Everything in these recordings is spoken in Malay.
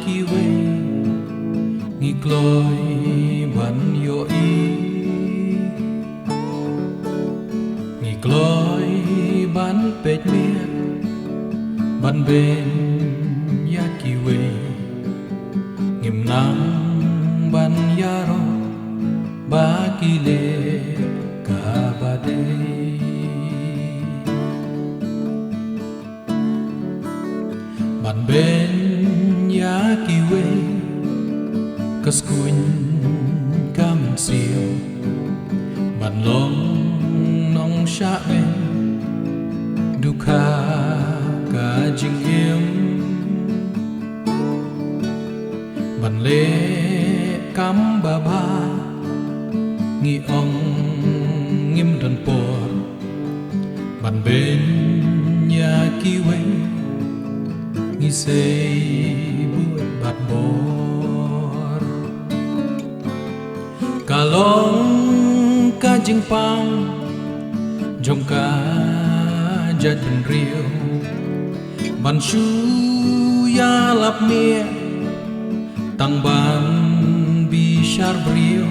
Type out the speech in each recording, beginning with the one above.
kiwe ngi kloi ban yo i ngi kloi ban pet miet ban ben ya kiwe ngim nang ban yaro ba kile ka bade ban ben ya kiwe kas kuin kam siêu ban long nong sha ben duka ka jing im ban le kam ba ba ngi ong ngim dan por ban ben ya kiwe ngi sei buat bat bor kalong ka jing pang jong ka jat ben riu ban shu ya lap mie tang ban bi shar brio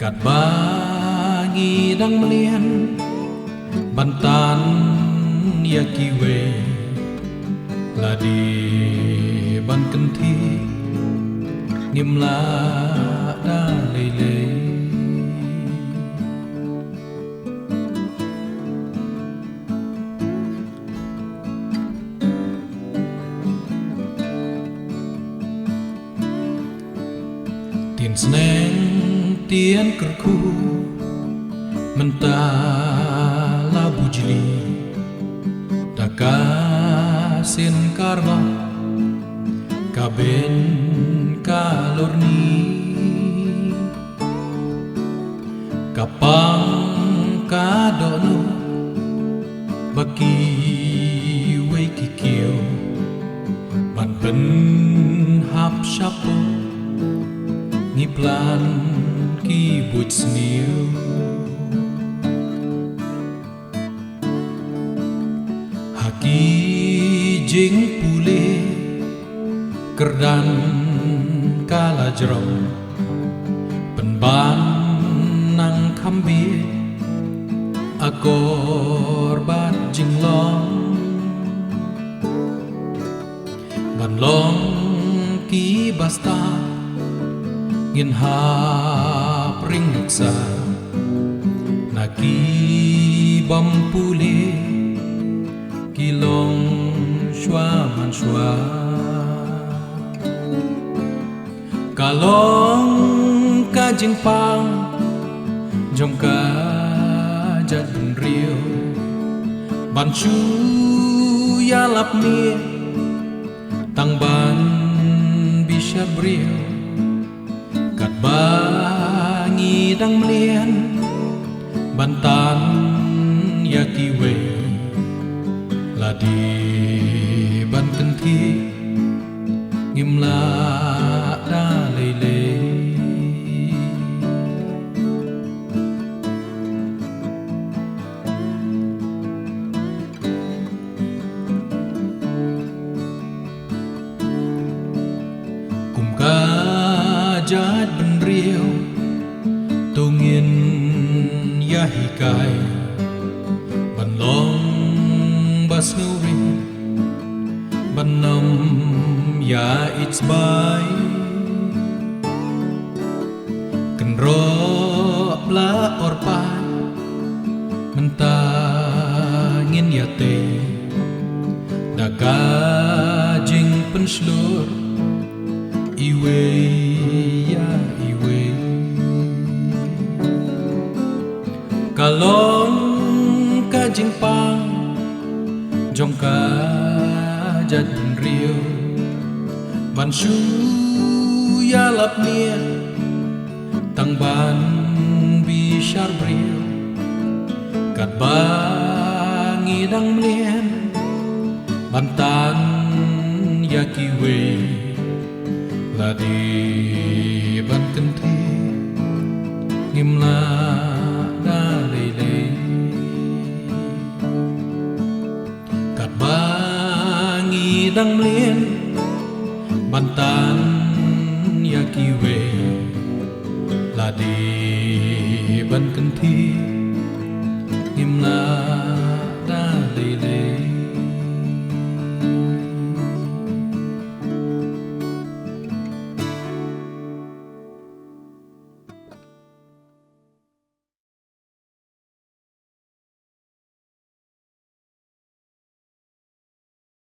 kat bangi dang melian bantan ya kiwe ladi ban kenti ngim la da lele tiền sneng tiền kerku mentala bujli daka sin karma kaben kalorni kapang kadono baki wei kikiu ban pen hap shapo ngiplan ki buat sniu haki jing pule kerdan kala jerong penban nang kambi akor bat jing long ban long ki basta ngin hap ring sa naki bam pule kilong shwa man shwa kalong ka jing pang jong ka jat ben riu ban chu ya lap mie tang ban bisa brio kat bangi dang melian bantan ya kiwe ladi ban kenti ngim la da lele kum ka jat ben riu tungin ya hikai ban long bas nuri ban nam ya it's by ken ro bla orpa mentangin ya te daga jing penslur iwe ya iwe kalong ka jing pang jong ka jat ben riu ban shu ya lap mie tang ban bi shar brio kat bangi dang mlien bantan ya kiwe ladi ban kenti ngim la da lele kat bangi dang mlien Ban tan ya ki về là đi ban cần thi im la đã đầy lệ